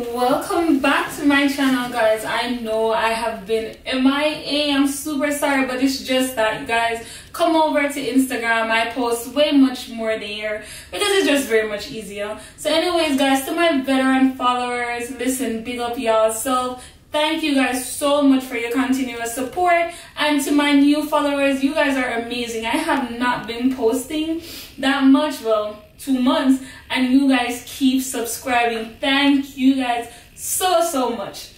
Welcome back to my channel, guys. I know I have been MIA. I'm super sorry, but it's just that, guys, come over to Instagram. I post way much more there because it's just very much easier. So anyways, guys, to my veteran followers, listen, big up y'all. So thank you guys so much for your continuous support. And to my new followers, you guys are amazing. I have not been posting that much, well, 2 months, and you guys keep subscribing. Thank you guys so much.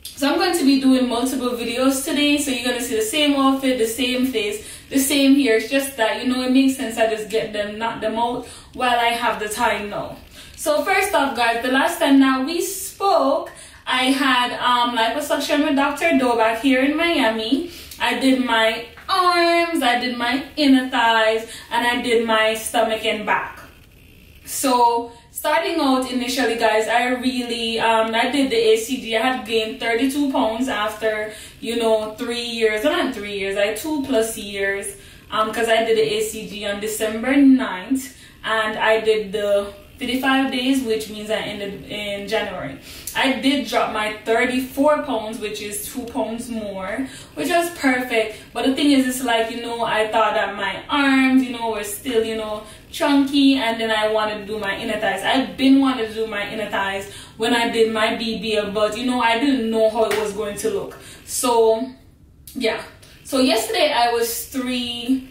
So I'm going to be doing multiple videos today, so you're going to see the same outfit, the same face, the same hair. It's just that, you know, it makes sense. I just get them, knock them out while I have the time now. So first off, guys, the last time now we spoke, I had liposuction with Dr. Dowbak here in Miami. I did my arms, I did my inner thighs, and I did my stomach and back. So starting out initially, guys, I really I did the ACG. I had gained 32 pounds after, you know, 3 years, not 3 years, I 2+ years, because I did the ACG on December 9th, and I did the 55 days, which means I ended in January. I did drop my 34 pounds, which is 2 pounds more, which was perfect. But the thing is, it's like, you know, I thought that my arms, you know, were still, you know, chunky, and then I wanted to do my inner thighs. I've been wanting to do my inner thighs when I did my BBL, but, you know, I didn't know how it was going to look. So, yeah. So yesterday I was 3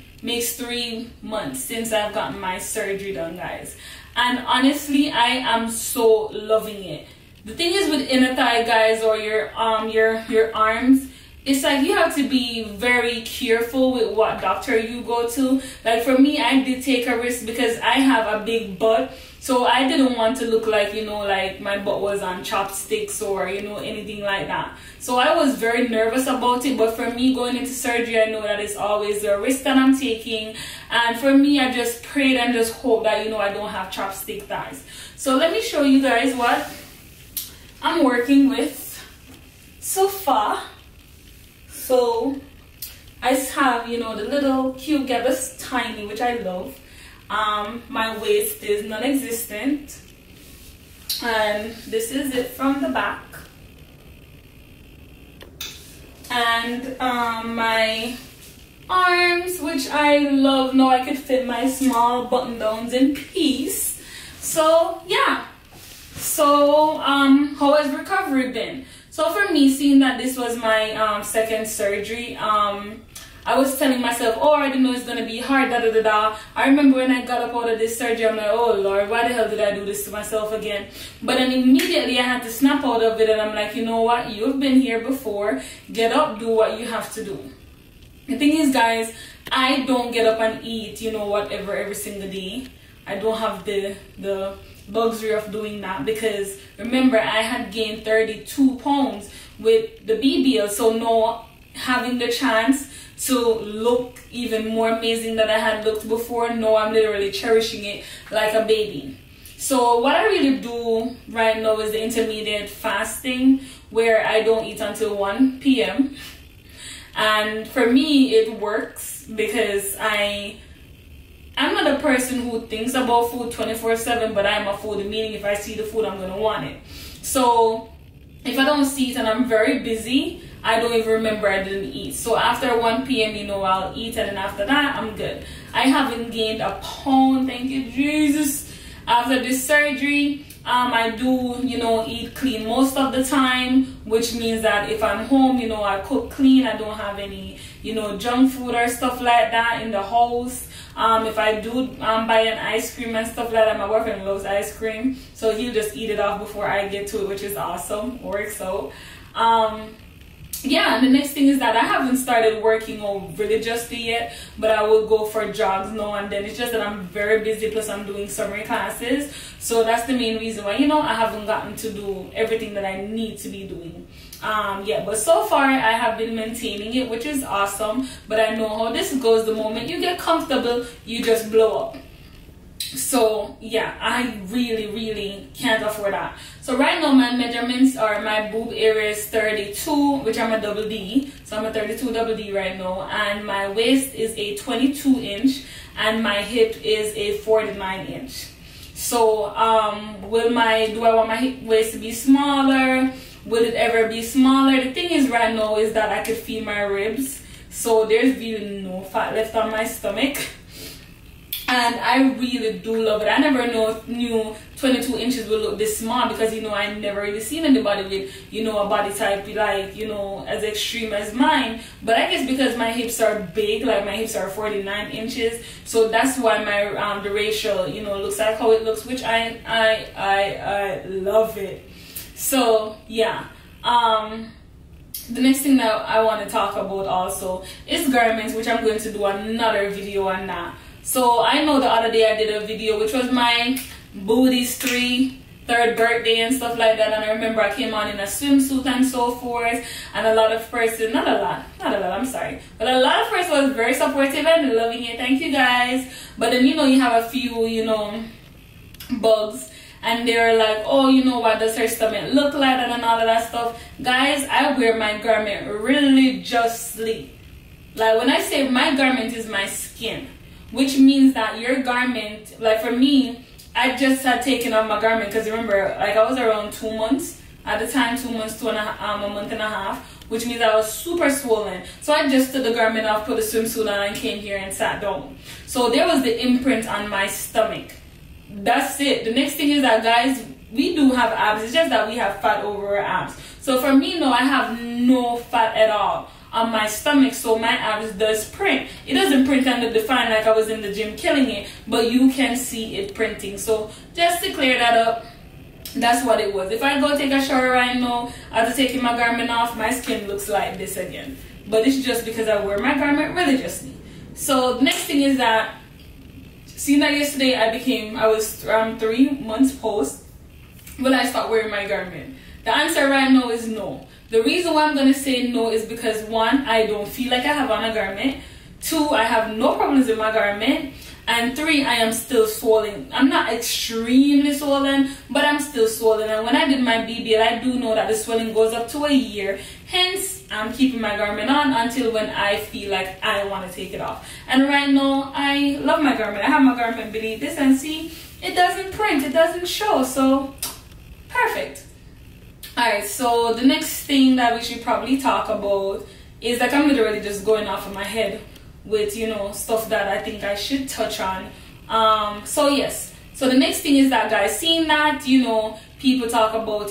months since I've gotten my surgery done, guys. And honestly, I am so loving it. The thing is with inner thigh, guys, or your arms, it's like you have to be very careful with what doctor you go to. Like for me, I did take a risk because I have a big butt. So I didn't want to look like, you know, like my butt was on chopsticks or, you know, anything like that. So I was very nervous about it. But for me, going into surgery, I know that it's always a risk that I'm taking. And for me, I just prayed and just hope that, you know, I don't have chopstick thighs. So let me show you guys what I'm working with so far. So I have, you know, the little cute gap, this tiny, which I love. My waist is non-existent, and this is it from the back. And my arms, which I love. Now I could fit my small button downs in peace. So yeah. So how has recovery been? So for me, seeing that this was my second surgery, I was telling myself, oh, I didn't know it's gonna be hard, da da da da. I remember when I got up out of this surgery, I'm like, oh Lord, why the hell did I do this to myself again? But then immediately I had to snap out of it, and I'm like, you know what, you've been here before. Get up, do what you have to do. The thing is, guys, I don't get up and eat, you know, whatever every single day. I don't have the luxury of doing that, because remember, I had gained 32 pounds with the BBL. So now having the chance to look even more amazing than I had looked before, no, I'm literally cherishing it like a baby. So what I really do right now is the intermediate fasting, where I don't eat until 1 p.m. And for me, it works because I'm not a person who thinks about food 24/7, but I'm a food, meaning if I see the food, I'm gonna want it. So if I don't see it and I'm very busy, I don't even remember I didn't eat. So after 1 p.m., you know, I'll eat, and then after that, I'm good. I haven't gained a pound, thank you, Jesus. After this surgery, I do, you know, eat clean most of the time, which means that if I'm home, you know, I cook clean. I don't have any, you know, junk food or stuff like that in the house. If I do buy an ice cream and stuff like that, my boyfriend loves ice cream, so he'll just eat it off before I get to it, which is awesome. Works out. Yeah, and the next thing is that I haven't started working out religiously yet, but I will go for jogs now and then. It's just that I'm very busy, plus I'm doing summer classes, so that's the main reason why, you know, I haven't gotten to do everything that I need to be doing. Yeah, but so far I have been maintaining it, which is awesome. But I know how this goes. The moment you get comfortable, you just blow up. So yeah, I really can't afford that. So right now my measurements are, my boob area is 32, which I'm a double D, so I'm a 32 double D right now, and my waist is a 22 inch, and my hip is a 49 inch. So do I want my waist to be smaller? Will it ever be smaller? The thing is right now is that I could feel my ribs, so there's really no fat left on my stomach, and I really do love it. I never knew 22 inches would look this small, because I never really seen anybody with a body type like as extreme as mine. But I guess because my hips are big, like my hips are 49 inches, so that's why my the ratio looks like how it looks, which I love it. So yeah, the next thing that I want to talk about also is garments, which I'm going to do another video on that. So I know the other day I did a video which was my booty's third birthday and stuff like that, and I remember I came on in a swimsuit and so forth, and a lot of person, not a lot, I'm sorry, but a lot of person was very supportive and loving it. Thank you guys. But then you have a few bugs, and they're like, oh, what does her stomach look like, and all of that stuff. Guys, I wear my garment religiously. Like, when I say my garment is my skin, which means that your garment, like for me, I just had taken off my garment, because remember, like I was around 2 months at the time, 2 months, a month and a half, which means I was super swollen. So I just took the garment off, put the swimsuit on, and came here and sat down. So there was the imprint on my stomach. That's it. The next thing is that, guys, we do have abs. It's just that we have fat over our abs. So for me, no, I have no fat at all on my stomach, so my abs does print. It doesn't print and define like I was in the gym killing it, but you can see it printing. So just to clear that up, that's what it was. If I go take a shower right now, after taking my garment off, my skin looks like this again. But it's just because I wear my garment religiously. So the next thing is that, seeing that yesterday I was 3 months post, will I start wearing my garment? The answer right now is no. The reason why I'm going to say no is because, 1, I don't feel like I have on a garment. 2, I have no problems with my garment. And 3, I am still swollen. I'm not extremely swollen, but I'm still swollen. And when I did my BBL, I do know that the swelling goes up to a year. Hence, I'm keeping my garment on until when I feel like I want to take it off. And right now, I love my garment. I have my garment beneath this, and see, it doesn't print, it doesn't show. So, perfect. Alright, so the next thing that we should probably talk about is, like, I'm literally just going off of my head with stuff that I think I should touch on. So yes, so the next thing is that, guys, seeing that people talk about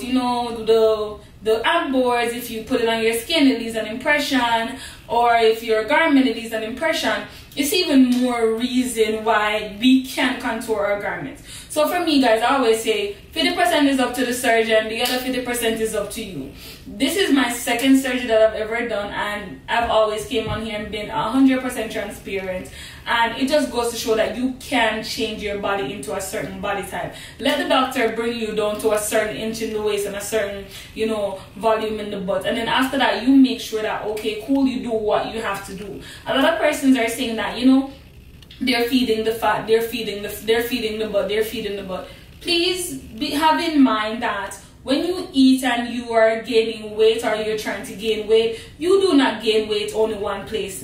the ab boards, if you put it on your skin it leaves an impression, or if your garment it leaves an impression, it's even more reason why we can't contour our garments. So for me, guys, I always say 50% is up to the surgeon, the other 50% is up to you. This is my second surgery that I've ever done, and I've always came on here and been 100% transparent. And it just goes to show that you can change your body into a certain body type. Let the doctor bring you down to a certain inch in the waist and a certain, volume in the butt. And then after that, you make sure that, okay, cool, you do what you have to do. A lot of persons are saying that, they're feeding the fat, they're feeding the butt. Please have in mind that when you eat and you are gaining weight, or you're trying to gain weight, you do not gain weight only one place.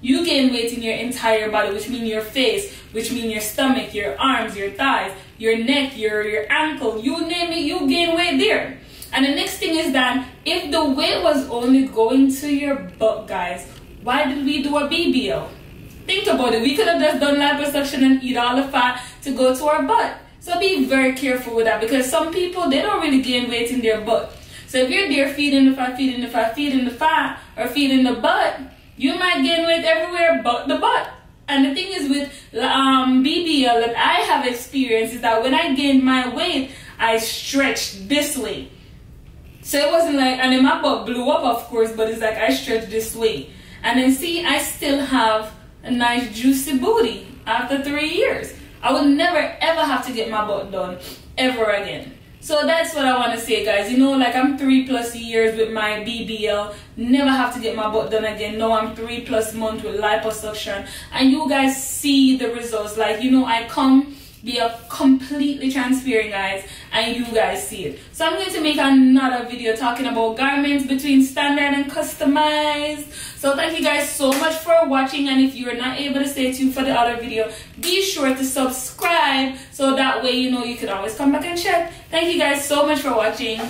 You gain weight in your entire body, which means your face, which means your stomach, your arms, your thighs, your neck, your ankle, you name it, you gain weight there. And the next thing is that if the weight was only going to your butt, guys, why did we do a BBL? Think about it. We could have just done liposuction and eat all the fat to go to our butt. So be very careful with that, because some people, they don't really gain weight in their butt. So if you're there feeding the fat, or feeding the butt, you might gain weight everywhere but the butt. And the thing is with BBL that I have experienced is that when I gained my weight, I stretched this way. So it wasn't like, and then my butt blew up, of course, but it's like I stretched this way. And then see, I still have a nice juicy booty after 3 years. I would never ever have to get my butt done ever again. So that's what I want to say, guys. Like I'm 3+ years with my BBL, never have to get my butt done again. Now I'm 3+ months with liposuction, and you guys see the results. Like, I come be a completely transparent, guys, and you guys see it. So I'm going to make another video talking about garments between standard and customized. So thank you guys so much for watching, and if you're not able to stay tuned for the other video, be sure to subscribe so that way you know you can always come back and check. Thank you guys so much for watching.